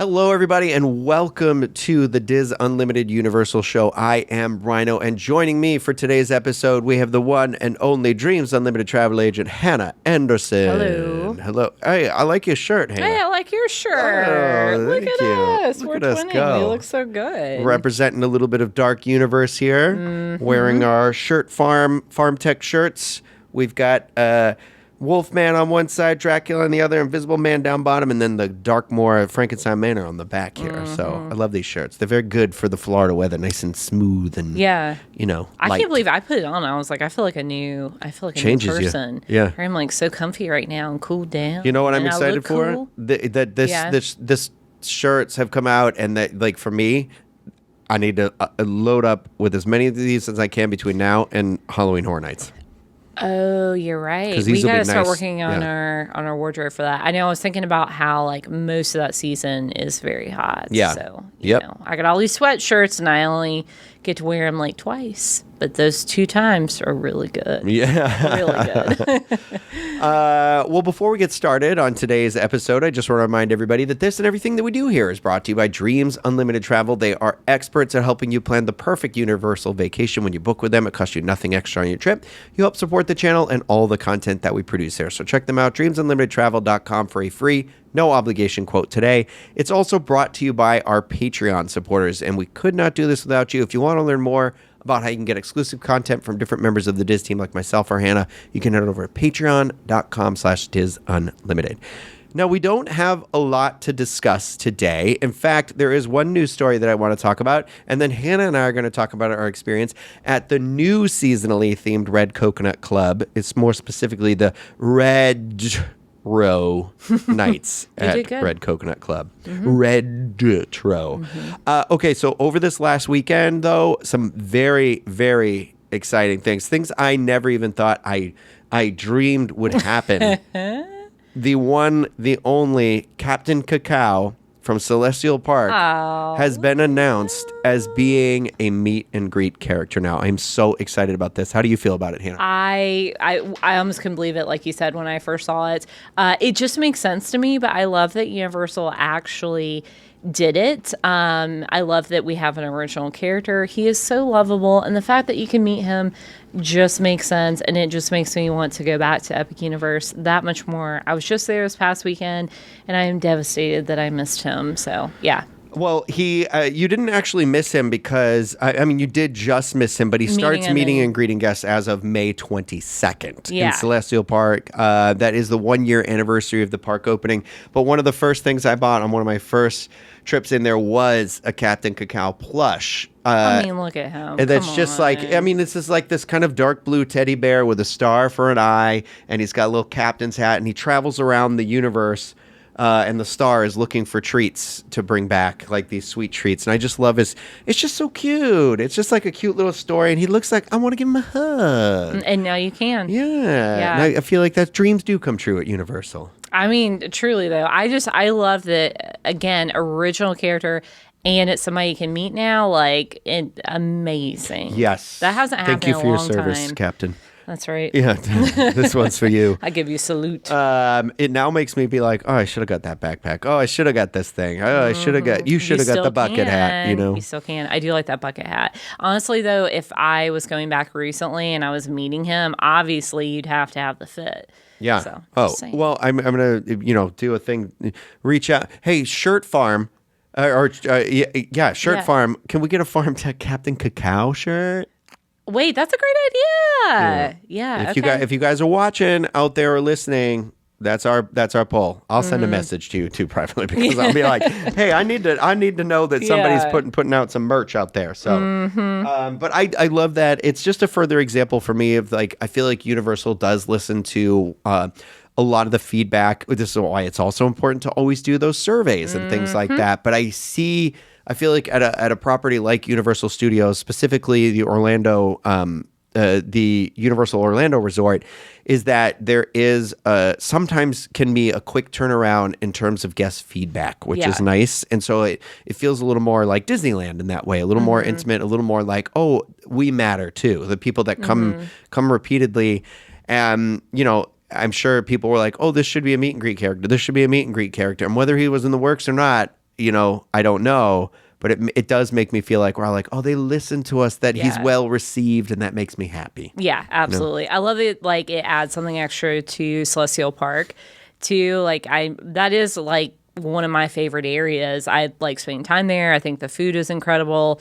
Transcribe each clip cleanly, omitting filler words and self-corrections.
Hello, everybody, and welcome to the Diz Unlimited Universal Show. I am Rhino, and joining me for today's episode, we have the one and only Dreams Unlimited travel agent, Hannah Anderson. Hello. Hey, I like your shirt, Hannah. Hey, I like your shirt. Look at you. us. Look We're at us twinning. go. We look so good. Representing a little bit of Dark Universe here, wearing our Shirt Farm Tech shirts. We've got Wolfman on one side, Dracula on the other, Invisible Man down bottom, and then the Darkmoor Frankenstein Manor on the back here. So I love these shirts. They're very good for the Florida weather, nice and smooth and I light. can't believe I put it on. I was like, I feel like a new Changes you. person. Yeah. I'm like so comfy right now and cooled down. You know what I'm and I excited look for? cool. This shirts have come out, and that, like, for me, I need to load up with as many of these as I can between now and Halloween Horror Nights. Oh, you're right. 'Cause We these will got be to start nice. working on our wardrobe for that. I know I was thinking about how like most of that season is very hot. Yeah. So Yep. I got all these sweatshirts and I only get to wear them like twice, but those 2 times are really good. Yeah. Really good. Well, before we get started on today's episode, I just want to remind everybody that this and everything that we do here is brought to you by Dreams Unlimited Travel. They are experts at helping you plan the perfect Universal vacation. When you book with them, it costs you nothing extra on your trip. You help support the channel and all the content that we produce there. So check them out, dreamsunlimitedtravel.com, for a free, no obligation quote today. It's also brought to you by our Patreon supporters, and we could not do this without you. If you want to learn more about how you can get exclusive content from different members of the Diz team like myself or Hannah, you can head over to patreon.com/DizUnlimited. Now, we don't have a lot to discuss today. In fact, there is one news story that I want to talk about, and then Hannah and I are going to talk about our experience at the new seasonally themed Red Coconut Club. It's more specifically the Red Row Nights at Red Coconut Club. Retro. Okay, so over this last weekend, though, some very, very exciting things I never even thought I dreamed would happen. The one, the only Captain Cacao from Celestial Park has been announced as being a meet and greet character now. I'm so excited about this. How do you feel about it, Hannah? I almost couldn't believe it, like you said, when I first saw it. It just makes sense to me, but I love that Universal actually did it. I love that we have an original character. He is so lovable, and the fact that you can meet him just makes sense, and it just makes me want to go back to Epic Universe that much more. I was just there this past weekend, and I am devastated that I missed him. So, yeah. Well, you didn't actually miss him because, I mean, you did just miss him, but he starts meeting and greeting guests as of May 22nd in Celestial Park. That is the 1-year anniversary of the park opening. But one of the first things I bought on one of my first trips in there was a Captain Cacao plush. I mean, look at him. And that's just like, I mean, this is like this kind of dark blue teddy bear with a star for an eye, and he's got a little captain's hat, and he travels around the universe. And the star is looking for treats to bring back, like these sweet treats. And I just love it's just so cute. It's just like a cute little story. And he looks like, I want to give him a hug. And now you can. Yeah. And I feel like that dreams do come true at Universal. I mean, truly, though, I love that, again, original character, and it's somebody you can meet now. Like, amazing. Yes. That hasn't happened in a long time. Thank you for your service, Captain. That's right. Yeah, this one's for you. I give you a salute. It now makes me be like, oh, I should have got that backpack. Oh, I should have got this thing. Oh, you should have got the bucket hat, you know. You still can. I do like that bucket hat. Honestly, though, if I was going back recently and I was meeting him, obviously you'd have to have the fit. Yeah. So, well, I'm going to, do a thing. Reach out. Hey, Shirt Farm. Shirt Farm. Can we get a Farm Tech Captain Cacao shirt? Wait, that's a great idea. Yeah. If you guys are watching out there or listening, that's our poll. I'll send a message to you too privately, because I'll be like, hey, I need to know that somebody's putting out some merch out there. So, but I love that. It's just a further example for me of, like, I feel like Universal does listen to a lot of the feedback. This is why it's also important to always do those surveys and things like that. But I feel like at a property like Universal Studios, specifically the Universal Orlando Resort, is that there is sometimes can be a quick turnaround in terms of guest feedback, which is nice. And so it feels a little more like Disneyland in that way, a little more intimate, a little more like, oh, we matter too. The people that come repeatedly, and I'm sure people were like, oh, this should be a meet and greet character. This should be a meet and greet character. And whether he was in the works or not, I don't know. But it does make me feel like we're all like, oh, they listen to us, that he's well received, and that makes me happy. Yeah, absolutely. I love it. Like, it adds something extra to Celestial Park too. Like, that is like one of my favorite areas. I like spending time there. I think the food is incredible.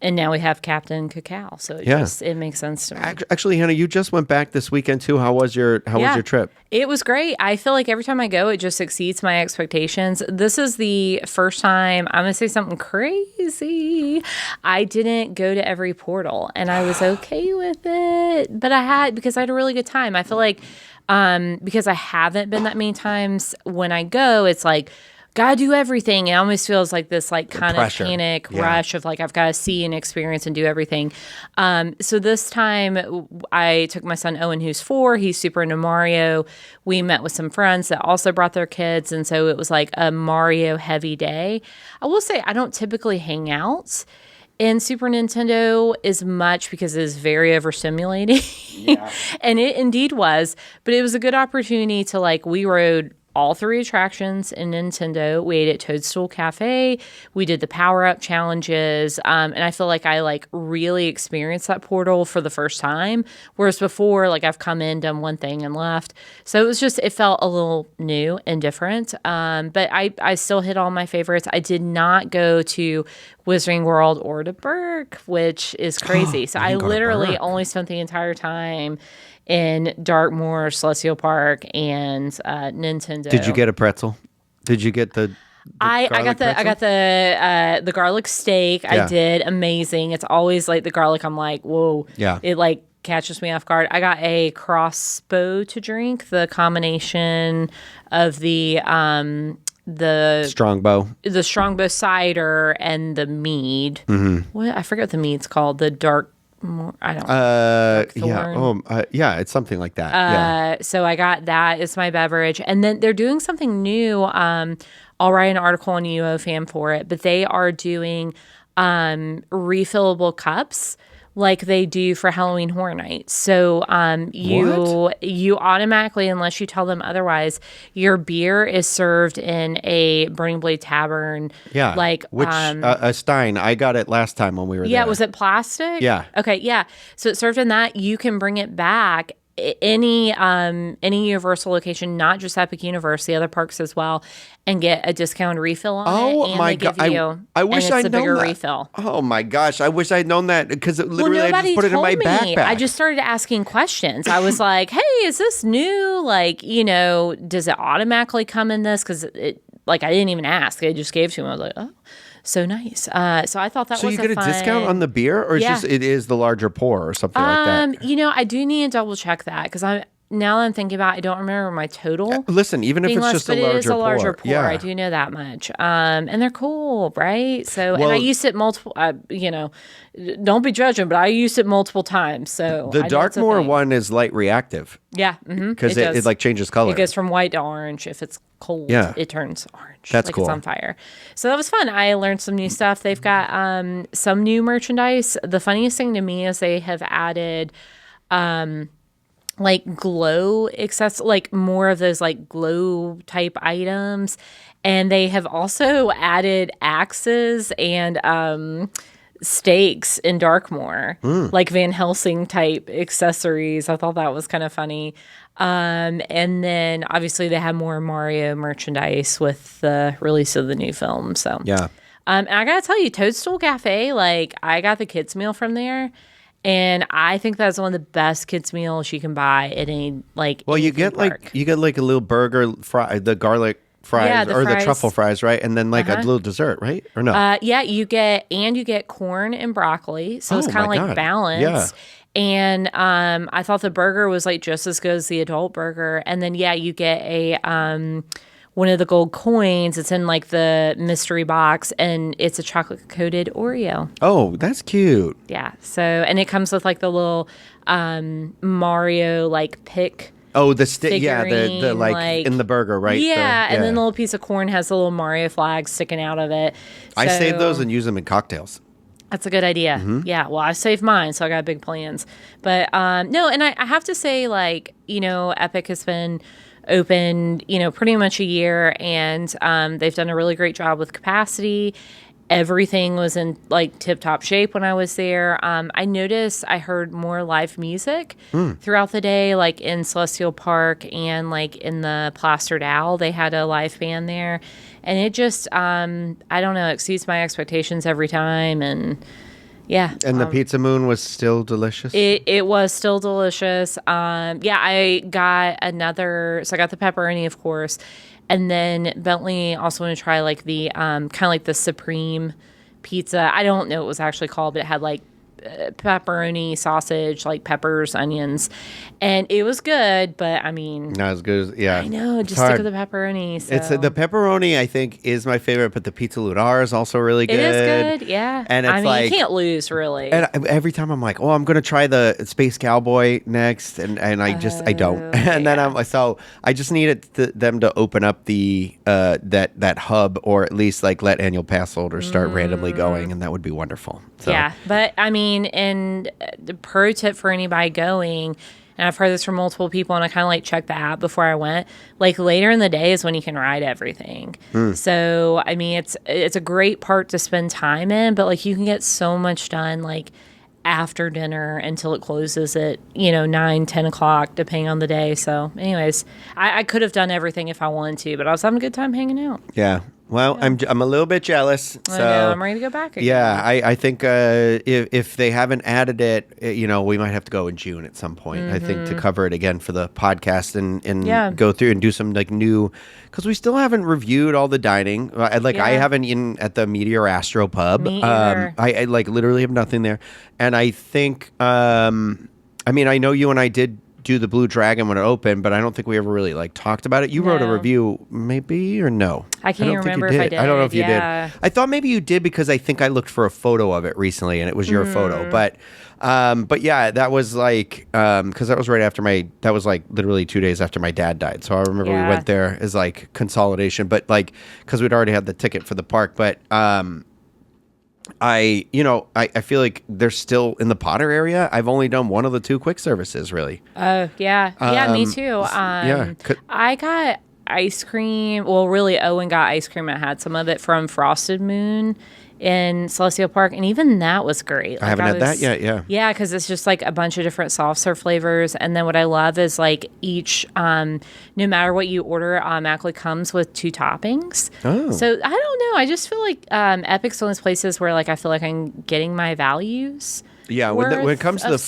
And now we have Captain Cacao, so it makes sense to me. Actually, Hannah, you just went back this weekend too. How was your trip? It was great. I feel like every time I go, it just exceeds my expectations. This is the first time, I'm going to say something crazy. I didn't go to every portal, and I was okay with it. But because I had a really good time. I feel like because I haven't been that many times, when I go, it's like, gotta do everything. It almost feels like this like kind of panic rush of like, I've got to see and experience and do everything. So this time I took my son Owen, who's 4. He's super into Mario. We met with some friends that also brought their kids. And so it was like a Mario heavy day. I will say I don't typically hang out in Super Nintendo as much because it is very overstimulating. And it indeed was. But it was a good opportunity to we rode all 3 attractions in Nintendo. We ate at Toadstool Cafe. We did the power-up challenges. And I feel like I really experienced that portal for the first time. Whereas before, I've come in, done one thing and left. So it was it felt a little new and different. But I still hit all my favorites. I did not go to Wizarding World or to Burke, which is crazy. So I literally only spent the entire time in Dartmoor, Celestial Park, and Nintendo. Did you get a pretzel? Did you get the I got the garlic steak. Yeah. I did. Amazing. It's always the garlic. I'm like, whoa. Yeah. It catches me off guard. I got a crossbow to drink, the combination of the Strongbow cider and the mead. Mm-hmm. I forget what the mead's called. The dark. I don't know. It's something like that. So I got that. It's my beverage. And then they're doing something new. I'll write an article on UO for it, but they are doing refillable cups like they do for Halloween Horror Nights. So you automatically, unless you tell them otherwise, your beer is served in a Burning Blade Tavern. Yeah, a stein. I got it last time when we were there. Yeah, was it plastic? Yeah. Okay, yeah. So it's served in that. You can bring it back any Universal location, not just Epic Universe, the other parks as well, and get a discount refill on it. Oh my god! I wish I'd known bigger that. Refill. Oh my gosh! I wish I'd known that because literally I just put it in my backpack. I just started asking questions. I was like, "Hey, is this new? Does it automatically come in this?" Because I didn't even ask; they just gave it to me. I was like, "Oh." So nice. So I thought that was so you get a discount on the beer, or it is the larger pour or something like that? I do need to double check that because now that I'm thinking about it, I don't remember my total. Listen, even if it's just a larger pour. It is a larger pour. Yeah. I do know that much. And they're cool, right? So, and I used it multiple, don't be judging, but I used it multiple times. So the Dartmoor one is light reactive. Yeah. Because it changes color. It goes from white to orange. If it's cold, it turns orange. That's cool. It's on fire. So that was fun. I learned some new stuff. They've got some new merchandise. The funniest thing to me is they have added glow more of those glow type items, and they have also added axes and stakes in Darkmoor, like Van Helsing type accessories. I thought that was kind of funny. And then obviously they have more Mario merchandise with the release of the new film. So yeah. And I gotta tell you, Toadstool Cafe, I got the kids meal from there. And I think that's one of the best kids meals you can buy at any Well, you get park. You get a little burger fry, the garlic fries or the truffle fries, right? And then a little dessert, right? Or no? You get corn and broccoli, so it's kind of balanced. Yeah. And I thought the burger was just as good as the adult burger. And then you get a one of the gold coins. It's in the mystery box, and it's a chocolate coated Oreo. Oh, that's cute. Yeah. So, and it comes with the little Mario pick. Oh, the stick. Yeah, the in the burger, right? Yeah, and then the little piece of corn has the little Mario flag sticking out of it. I save those and use them in cocktails. That's a good idea. Mm-hmm. Yeah. Well, I saved mine, so I got big plans. But no, and I have to say, Epic has been opened, pretty much a year, and they've done a really great job with capacity. Everything was in like tip top shape when I was there. I noticed I heard more live music throughout the day, like in Celestial Park and like in the Plastered Owl. They had a live band there, and it just, I don't know, exceeds my expectations every time. And yeah. And the Pizza Moon was still delicious? It was still delicious. Yeah, I got so I got the pepperoni, of course. And then Bentley also wanted to try like the kind of like the Supreme pizza. I don't know what it was actually called, but it had like pepperoni, sausage, like peppers, onions, and it was good. But I mean, not as good as I know. Just stick with the pepperoni. So. It's the pepperoni. I think is my favorite, but the pizza lunar is also really good. It is good, yeah. And it's you can't lose really. And every time I'm like, oh, I'm gonna try the Space Cowboy next, and I don't. And then I just needed them to open up the that hub, or at least like let annual pass holders start randomly going, and that would be wonderful. So. Yeah, but I mean, and the pro tip for anybody going, and I've heard this from multiple people, and I kind of like checked the app before I went. Like later in the day is when you can ride everything. So I mean, it's a great part to spend time in, but like you can get so much done like after dinner until it closes at 9-10 o'clock depending on the day. So anyways, I could have done everything if I wanted to, but I was having a good time hanging out. Yeah. Well, yeah. I'm a little bit jealous. So I know, I'm ready to go back again. Yeah, I think if they haven't added it, we might have to go in June at some point. I think to cover it again for the podcast and go through and do some like new, because we still haven't reviewed all the dining. I haven't eaten at the Meteor Astro Pub. Me either. I like literally have nothing there, and I think I know you and I did do the Blue Dragon when it opened, but I don't think we ever really like talked about it. You wrote a review, maybe, or no? I can't remember if I did. I don't know if you did. I thought maybe you did because I think I looked for a photo of it recently, and it was your photo. But yeah, that was like because that was right after that was like literally 2 days after my dad died. So I remember we went there as like consolidation, but like because we'd already had the ticket for the park, but. I feel like they're still in the Potter area. I've only done one of the two quick services, really. Oh, yeah. Yeah, me too. I got ice cream. Well, really, Owen got ice cream. I had some of it from Frosted Moon in Celestial Park, and even that was great. Like, I haven't had that yet, yeah. Yeah, because it's just like a bunch of different soft serve flavors, and then what I love is like each, no matter what you order, automatically comes with 2 toppings. Oh. So I don't know. I just feel like Epic's one of those places where like I feel like I'm getting my values. Yeah, when it comes to the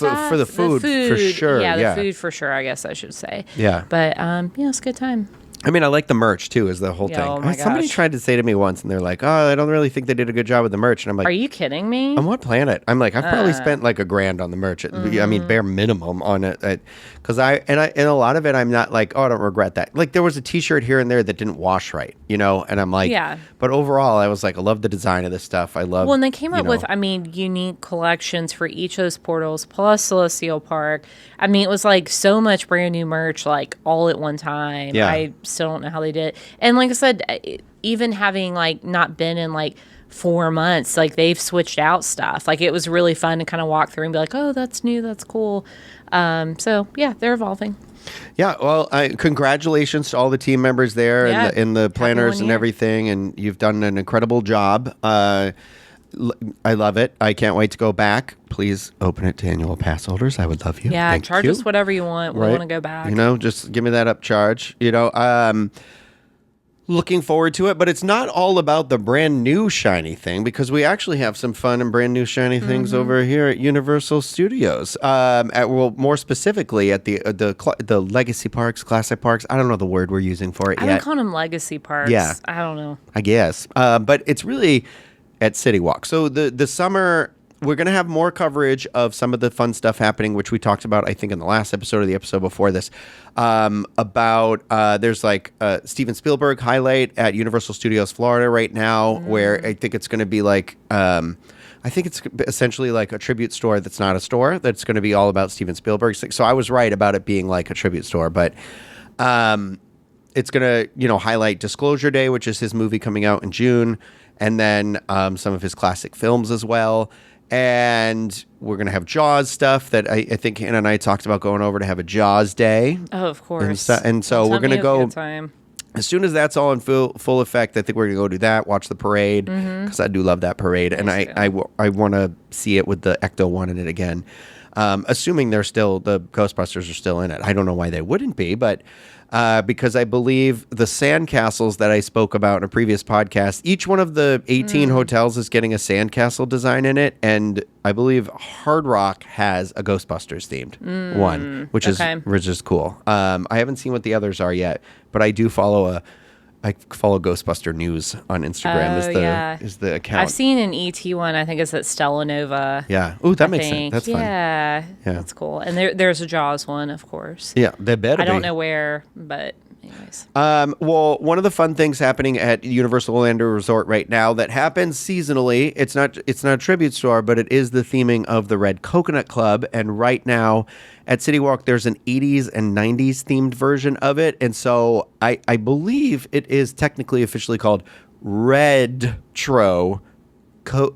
food, for sure. Yeah, the food for sure, I guess I should say. Yeah. But, it's a good time. I mean, I like the merch, too, is the whole thing. Oh, my Somebody gosh. tried to say to me once, and they're like, oh, I don't really think they did a good job with the merch. And I'm like... Are you kidding me? On what planet? I'm like, I've probably spent like $1,000 on the merch. I mean, bare minimum on it. Because and a lot of it, I'm not like, oh, I don't regret that. Like, there was a T-shirt here and there that didn't wash right, and I'm like... Yeah. But overall, I was like, I love the design of this stuff. I love... Well, and they came up with, unique collections for each of those portals, plus Celestial Park. I mean, it was like so much brand new merch, like all at one time. Yeah. I still don't know how they did it. And like I said, even having like not been in like 4 months, like they've switched out stuff. Like it was really fun to kind of walk through and be like, oh, that's new, that's cool. So yeah, they're evolving. Yeah, well, congratulations to all the team members there and the planners and everything, and you've done an incredible job. I love it. I can't wait to go back. Please open it to annual pass holders. I would love you. Yeah, Thank charge you. us whatever you want. We want to go back. Just give me that upcharge. Looking forward to it, but it's not all about the brand new shiny thing, because we actually have some fun and brand new shiny things over here at Universal Studios. More specifically at the Legacy Parks, Classic Parks. I don't know the word we're using for it yet. I don't call them Legacy Parks. Yeah, I don't know. I guess, but it's really at CityWalk. So the summer. We're going to have more coverage of some of the fun stuff happening, which we talked about, I think, in the last episode or the episode before this, there's like a Steven Spielberg highlight at Universal Studios Florida right now, where I think it's going to be like, I think it's essentially like a tribute store that's not a store, that's going to be all about Steven Spielberg. So I was right about it being like a tribute store, but it's going to, highlight Disclosure Day, which is his movie coming out in June, and then some of his classic films as well. And we're going to have Jaws stuff that I think Hannah and I talked about going over to have a Jaws day. Oh, of course. And so Well, we're going to tell me a go, good time. as soon as that's all in full effect, I think we're going to go do that, watch the parade, because I do love that parade. And I want to see it with the Ecto one in it again. Assuming the Ghostbusters are still in it. I don't know why they wouldn't be, but because I believe the sandcastles that I spoke about in a previous podcast, each one of the 18 hotels is getting a sandcastle design in it, and I believe Hard Rock has a Ghostbusters themed one, which is cool. I haven't seen what the others are yet, but I do follow Ghostbuster News on Instagram. Is the account. I've seen an ET one. I think it's at Stella Nova. Yeah. Ooh, that makes sense. That's fun. Yeah, that's cool. And there's a Jaws one, of course. Yeah, they better. I don't know where, but anyways. Well, one of the fun things happening at Universal Orlando Resort right now that happens seasonally. It's not a tribute store, but it is the theming of the Red Coconut Club. And right now at CityWalk, there's an 80s and 90s themed version of it. And so I believe it is technically officially called Retro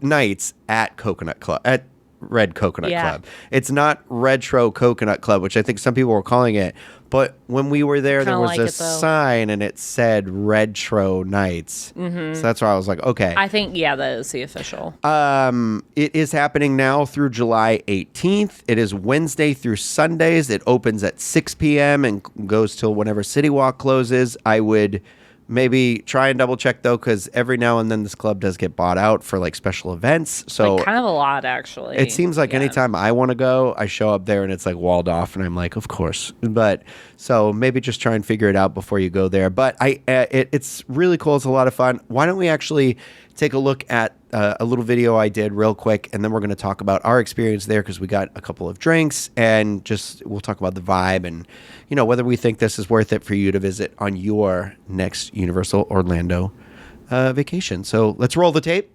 Nights at Coconut Club, at Red Coconut Club. It's not Retro Coconut Club, which I think some people were calling it. But when we were there, there was a sign and it said Retro Nights. So that's why I was like, okay. I think, that is the official. It is happening now through July 18th. It is Wednesday through Sundays. It opens at 6 p.m. and goes till whenever CityWalk closes. I would maybe try and double check though, because every now and then this club does get bought out for like special events. So kind of a lot, actually. It seems like anytime I want to go, I show up there and it's like walled off, and I'm like, of course. But so maybe just try and figure it out before you go there. But it's really cool. It's a lot of fun. Why don't we actually take a look at a little video I did real quick, and then we're going to talk about our experience there because we got a couple of drinks, and we'll talk about the vibe and whether we think this is worth it for you to visit on your next Universal Orlando vacation. So let's roll the tape.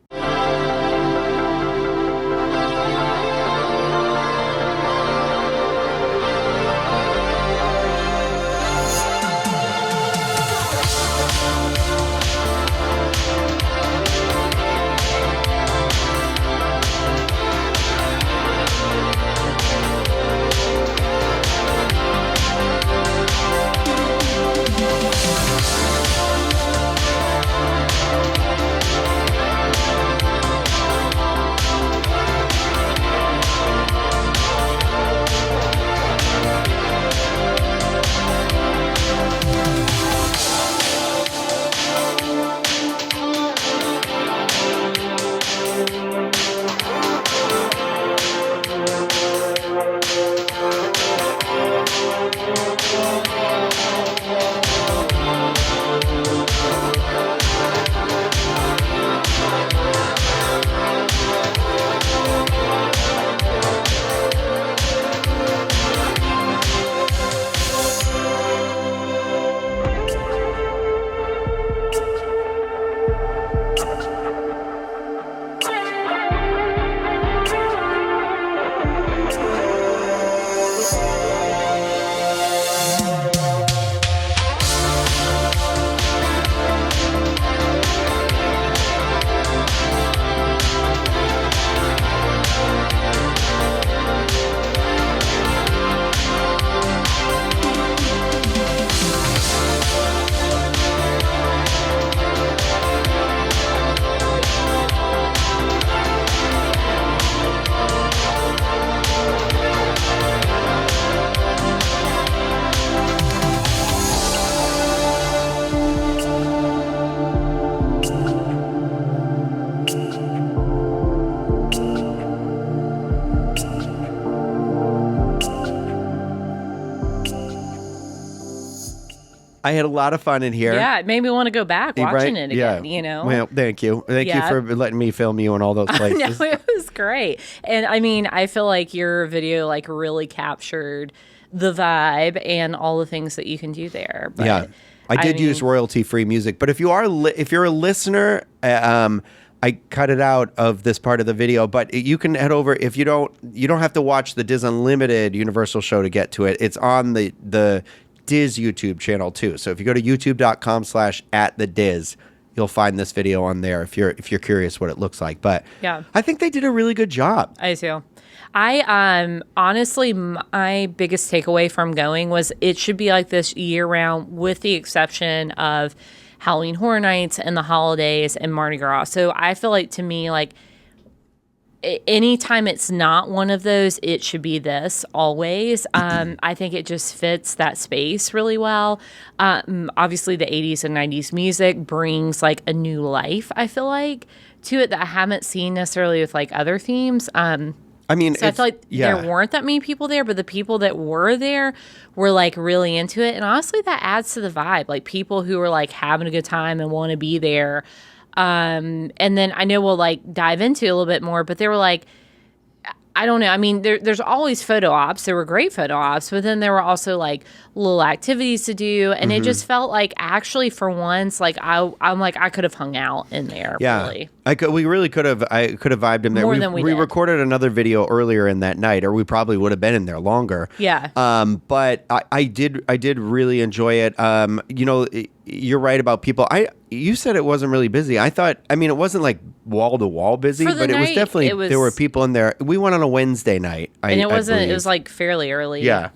I had a lot of fun in here. Yeah, it made me want to go back watching it again, Well, thank you. Thank you for letting me film you in all those places. No, it was great. And I mean, I feel like your video really captured the vibe and all the things that you can do there. But, I did use royalty-free music, but if you're a listener, I cut it out of this part of the video, but you can head over. If you don't have to watch the Diz Unlimited Universal show to get to it. It's on the Diz YouTube channel too. So if you go to youtube.com/@thediz, you'll find this video on there if you're curious what it looks like. But Yeah. I think they did a really good job. I do. I honestly, my biggest takeaway from going was it should be like this year round, with the exception of Halloween Horror Nights and the holidays and Mardi Gras. So I feel like, to me, like, anytime it's not one of those, it should be this always. I think it just fits that space really well. Obviously, the 80s and 90s music brings like a new life, I feel like, to it that I haven't seen necessarily with like other themes. I mean, So I feel like there weren't that many people there, but the people that were there were like really into it. And honestly, that adds to the vibe. Like, people who are like having a good time and want to be there. And then I know we'll like dive into it a little bit more, but they were like, I don't know. I mean, there's always photo ops. There were great photo ops, but then there were also like little activities to do. And it just felt like, actually, for once, like I'm like, I could have hung out in there. Yeah, really. we really could have. I could have vibed in there. More than we did. recorded another video earlier in that night, or we probably would have been in there longer. Yeah. But I did really enjoy it. You're right about people. You said it wasn't really busy. I thought, I mean, it wasn't like wall to wall busy, For the but it was night, definitely, there were people in there. We went on a Wednesday night. And it wasn't, believe. it was like fairly early. Yeah.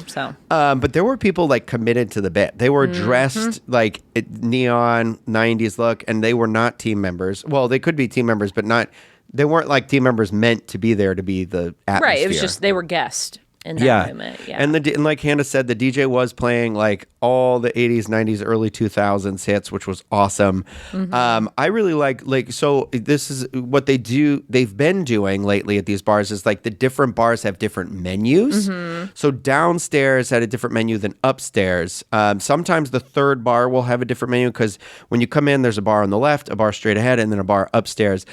So. But there were people like committed to the bit. They were dressed like neon 90s look, and they were not team members. Well, they could be team members, but they weren't like team members meant to be there to be the atmosphere. Right. It was just, they were guests in that moment. Yeah. And like Hannah said, the DJ was playing like all the 80s, 90s, early 2000s hits, which was awesome. I really like, so this is what they've been doing lately at these bars, is like the different bars have different menus. So downstairs had a different menu than upstairs. Sometimes the third bar will have a different menu, because when you come in, there's a bar on the left, a bar straight ahead, and then a bar upstairs.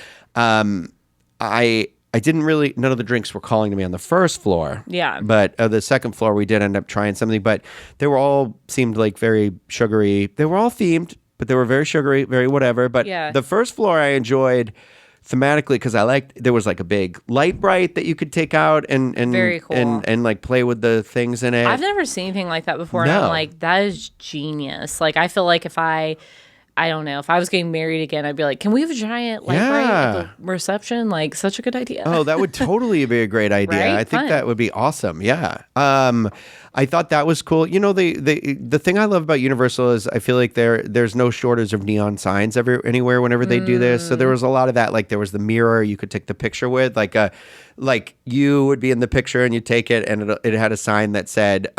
I didn't really, none of the drinks were calling to me on the first floor. Yeah. But the second floor, we did end up trying something, but they were all seemed like very sugary. They were all themed, but they were very sugary, very whatever. But the first floor I enjoyed thematically, because I liked, there was like a big light bright that you could take out and very cool. and like play with the things in it. I've never seen anything like that before. And I'm like, that is genius. Like, I feel like if I don't know, if I was getting married again, I'd be like, can we have a giant light bright at the reception? Like, such a good idea. Oh, that would totally be a great idea. Right? I think Fun. that would be awesome. Yeah. I thought that was cool. You know, the thing I love about Universal is I feel like there's no shortage of neon signs anywhere whenever they do this. So there was a lot of that. Like, there was the mirror you could take the picture with. Like you would be in the picture and you take it, and it had a sign that said,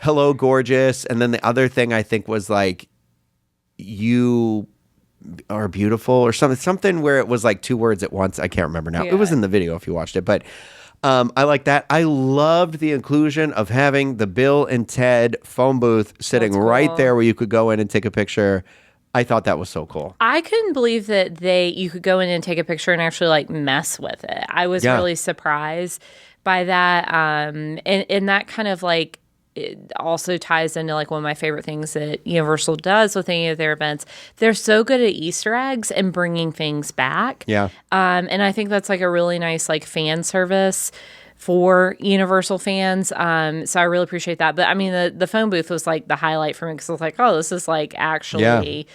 hello, gorgeous. And then the other thing I think was like, you are beautiful, or something where it was like two words at once. I can't remember now. Yeah. It was in the video if you watched it, but I like that. I loved the inclusion of having the Bill and Ted phone booth sitting right there where you could go in and take a picture. I thought that was so cool. I couldn't believe that you could go in and take a picture and actually like mess with it. I was really surprised by that. And that kind of like, it also ties into like one of my favorite things that Universal does with any of their events. They're so good at Easter eggs and bringing things back. Yeah. And I think that's like a really nice like fan service for Universal fans. So I really appreciate that. But I mean, the phone booth was like the highlight for me, because I was like, oh, this is like actually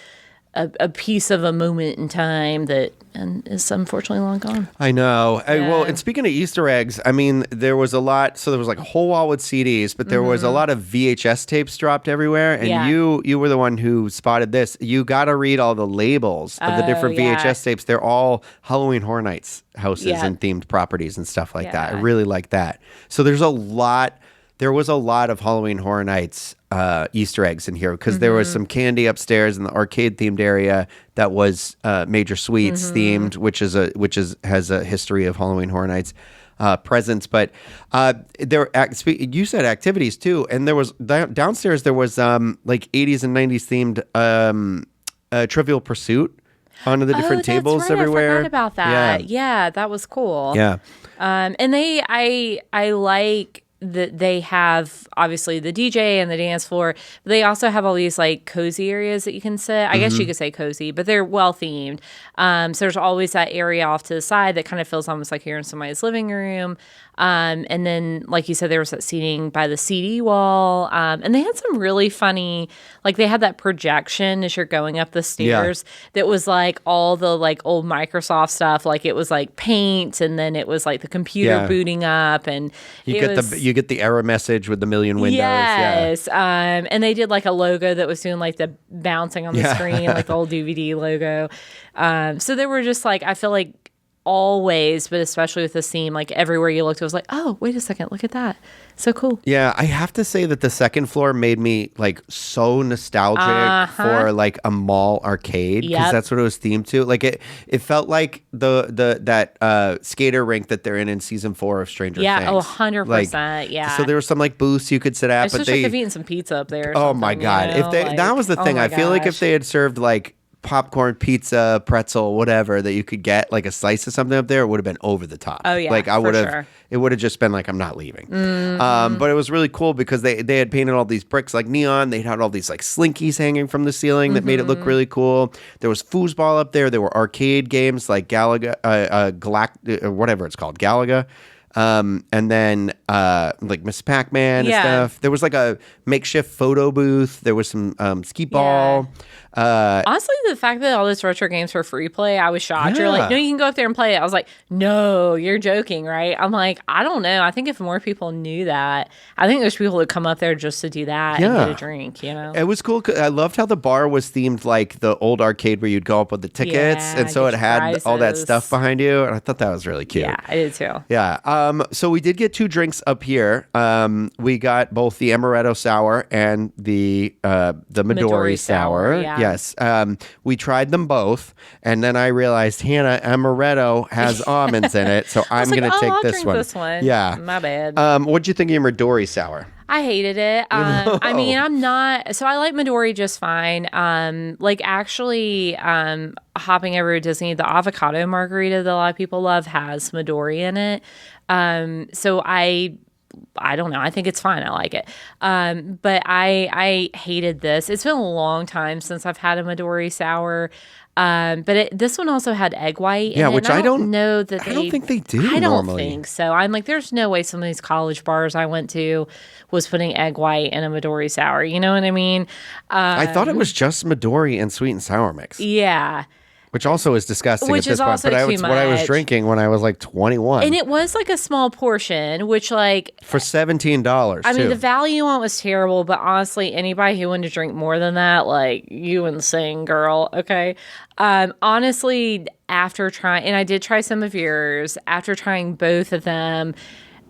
a piece of a moment in time that is unfortunately long gone. I know. Well, and speaking of Easter eggs, I mean, there was a lot. So there was like a whole wall with CDs, but there was a lot of VHS tapes dropped everywhere. And you were the one who spotted this. You got to read all the labels of the different VHS tapes. They're all Halloween Horror Nights houses and themed properties and stuff like that. I really like that. So there was a lot of Halloween Horror Nights Easter eggs in here, because there was some candy upstairs in the arcade themed area that was Major Sweets themed, which has a history of Halloween Horror Nights presence. But you said activities too, and there was downstairs there was like 80s and 90s themed Trivial Pursuit onto the different tables that's right. everywhere. I forgot about that. Yeah, that was cool. Yeah. And I like that they have obviously the DJ and the dance floor, but they also have all these like cozy areas that you can sit. I guess you could say cozy, but they're well themed. So there's always that area off to the side that kind of feels almost like you're in somebody's living room. And then, like you said, there was that seating by the CD wall. And they had some really funny, like they had that projection as you're going up the stairs that was like all the like old Microsoft stuff. Like it was like Paint, and then it was like the computer booting up, and you get the error message with the million windows. Yes. And they did like a logo that was doing like the bouncing on the screen, like the old DVD logo. So they were just like, I feel like always, but especially with the theme, like everywhere you looked, it was like, oh, wait a second, look at that. So cool. Yeah, I have to say that the second floor made me like so nostalgic for like a mall arcade, because that's what it was themed to. Like it felt like that skater rink that they're in season 4 of Stranger Things. Yeah, 100%. Like, yeah. So there was some like booths you could sit at, but they have eaten some pizza up there. Oh my god! You know? If they that was the thing, I feel like if they had served like popcorn, pizza, pretzel, whatever that you could get, like a slice of something up there, it would have been over the top. Oh yeah, like I would have. Sure. It would have just been like, I'm not leaving. But it was really cool because they had painted all these bricks like neon. They had all these like slinkies hanging from the ceiling that made it look really cool. There was foosball up there. There were arcade games like Galaga, whatever it's called, Galaga. And then like Miss Pac-Man and stuff. There was like a makeshift photo booth. There was some skee ball. Honestly, the fact that all those retro games were free play, I was shocked. You're like, no, you can go up there and play it. I was like, no, you're joking, right? I'm like, I don't know. I think if more people knew that, I think there's people that come up there just to do that and get a drink, you know? It was cool. I loved how the bar was themed like the old arcade where you'd go up with the tickets. And so it had prizes. all that stuff behind you. And I thought that was really cute. Yeah, I did too. Yeah. So we did get 2 drinks up here. We got both the amaretto sour and the Midori sour. Yeah. Yes. We tried them both, and then I realized, Hannah, amaretto has almonds in it, so I'm going to take I'll this drink one. This one. Yeah. My bad. What'd you think of your Midori sour? I hated it. I mean, I'm not. So I like Midori just fine. Like actually, hopping over to Disney, the avocado margarita that a lot of people love has Midori in it. So I don't know. I think it's fine. I like it. But I hated this. It's been a long time since I've had a Midori sour. But this one also had egg white in it. Which I don't know that I don't think they do. I don't normally. think so. I'm like, there's no way some of these college bars I went to was putting egg white in a Midori sour. You know what I mean? I thought it was just Midori and sweet and sour mix. Yeah. Which also is disgusting Which at this is point. also But too it's what I was much. drinking when I was like 21. And it was like a small portion, which like for $17. I mean, the value on it was terrible, but honestly, anybody who wanted to drink more than that, like, you insane girl, okay? Honestly, after trying, and I did try some of yours, after trying both of them,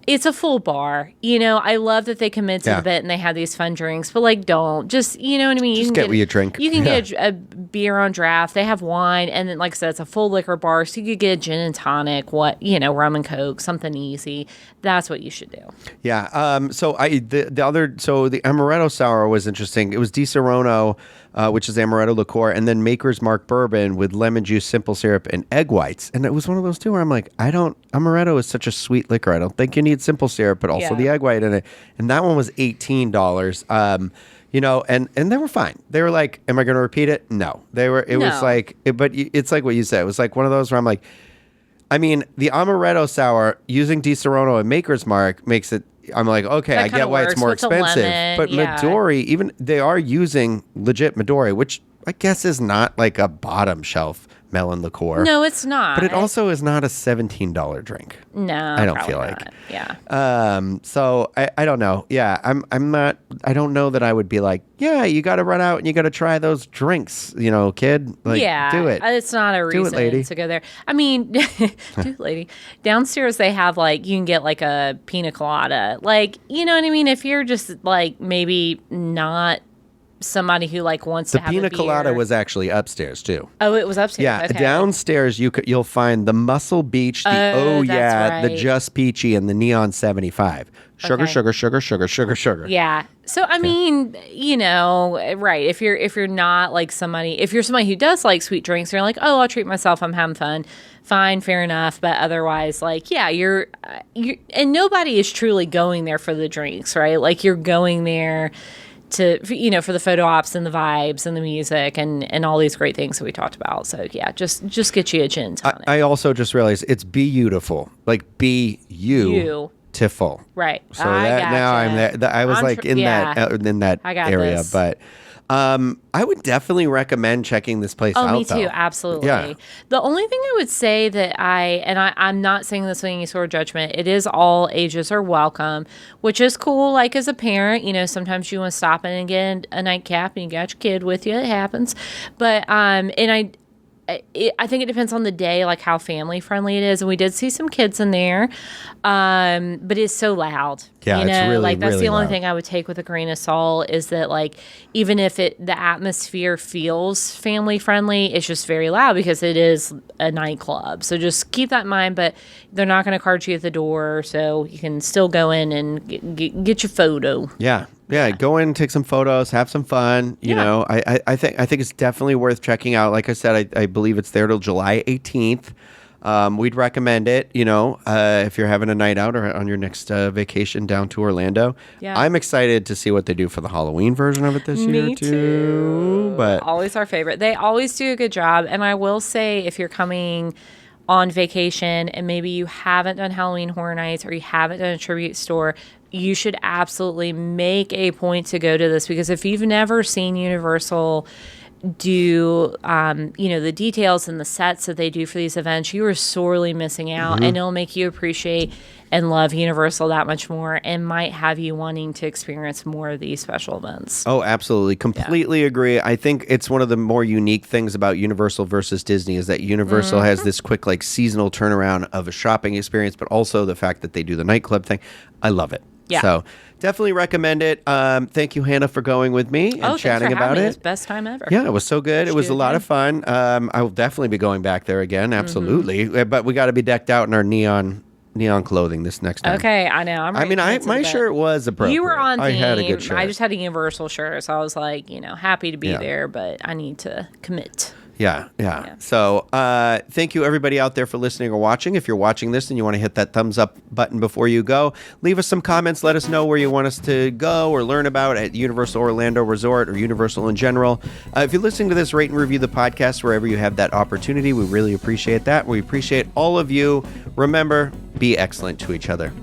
it's a full bar. You know, I love that they commit to the bit and they have these fun drinks, but like, don't. Just, you know what I mean? Just get what you drink. You can get a beer on draft. They have wine. And then, like I said, it's a full liquor bar. So you could get a gin and tonic, rum and Coke, something easy. That's what you should do. Yeah. So the amaretto sour was interesting. It was Di Serono, which is amaretto liqueur, and then Maker's Mark bourbon with lemon juice, simple syrup, and egg whites. And it was one of those two where I'm like, amaretto is such a sweet liquor. I don't think you need simple syrup, but also the egg white in it. And that one was $18. You know, and they were fine. They were like, am I going to repeat it? No. Was like, but it's like what you said. It was like one of those where I'm like, I mean, the amaretto sour using Di Serono and Maker's Mark makes it. I'm like, okay, I get why it's more expensive. But Midori, even they are using legit Midori, which I guess is not like a bottom shelf melon liqueur. No, it's not. But it also is not a $17 drink. No, I don't feel like. Not. Yeah. So I don't know. Yeah, I'm not. I don't know that I would be like, yeah, you got to run out and you got to try those drinks, you know, kid. Like, do it. It's not a reason lady. to go there. I mean, do it, lady. Downstairs they have like you can get like a pina colada. Like, you know what I mean? If you're just like maybe not somebody who like wants to have a beer. The pina colada was actually upstairs too. Oh, it was upstairs. Yeah, okay. Downstairs you'll find the Muscle Beach, the the Just Peachy, and the Neon 75. Sugar, sugar, sugar, sugar, sugar, sugar. Yeah. So I mean, you know, right? If you're not like somebody, if you're somebody who does like sweet drinks, you're like, oh, I'll treat myself. I'm having fun. Fine, fair enough. But otherwise, like, yeah, you're, and nobody is truly going there for the drinks, right? Like you're going there for the photo ops and the vibes and the music and all these great things that we talked about. So yeah, just get you a gin tonic. I also just realized it's beautiful, like beautiful. Right. So that now I'm there. I was in that area, this. but I would definitely recommend checking this place out. Oh, me too. Absolutely. Yeah. The only thing I would say that I'm not saying this with any sort of judgment. It is all ages are welcome, which is cool. Like as a parent, sometimes you want to stop in and get a nightcap and you got your kid with you. It happens. But, I think it depends on the day, like how family friendly it is. And we did see some kids in there, but it's so loud. Yeah, it's really, like that's really the only loud. thing I would take with a grain of salt is that like even if the atmosphere feels family friendly, it's just very loud because it is a nightclub. So just keep that in mind. But they're not going to card you at the door, so you can still go in and get your photo. Yeah. Yeah, go in, take some photos, have some fun. You know, I think it's definitely worth checking out. Like I said, I believe it's there till July 18th. We'd recommend it, if you're having a night out or on your next vacation down to Orlando. Yeah. I'm excited to see what they do for the Halloween version of it this year, Me too. But always our favorite. They always do a good job. And I will say, if you're coming on vacation and maybe you haven't done Halloween Horror Nights or you haven't done a tribute store, you should absolutely make a point to go to this, because if you've never seen Universal do the details and the sets that they do for these events, you are sorely missing out. And it'll make you appreciate and love Universal that much more, and might have you wanting to experience more of these special events. Oh, absolutely. Completely agree. I think it's one of the more unique things about Universal versus Disney is that Universal has this quick, like, seasonal turnaround of a shopping experience, but also the fact that they do the nightclub thing. I love it. Yeah. So definitely recommend it. Thank you, Hannah, for going with me and chatting about it. It was best time ever. Yeah, it was so good. It was a lot of fun. I will definitely be going back there again. Absolutely. But we got to be decked out in our neon clothing this next time. Okay, I know. My shirt was appropriate. You were on theme. I had a good shirt. I just had a Universal shirt, so I was like, happy to be there, but I need to commit. Yeah. So thank you, everybody out there, for listening or watching. If you're watching this and you want to hit that thumbs up button before you go, leave us some comments. Let us know where you want us to go or learn about at Universal Orlando Resort or Universal in general. If you're listening to this, rate and review the podcast wherever you have that opportunity. We really appreciate that. We appreciate all of you. Remember, be excellent to each other.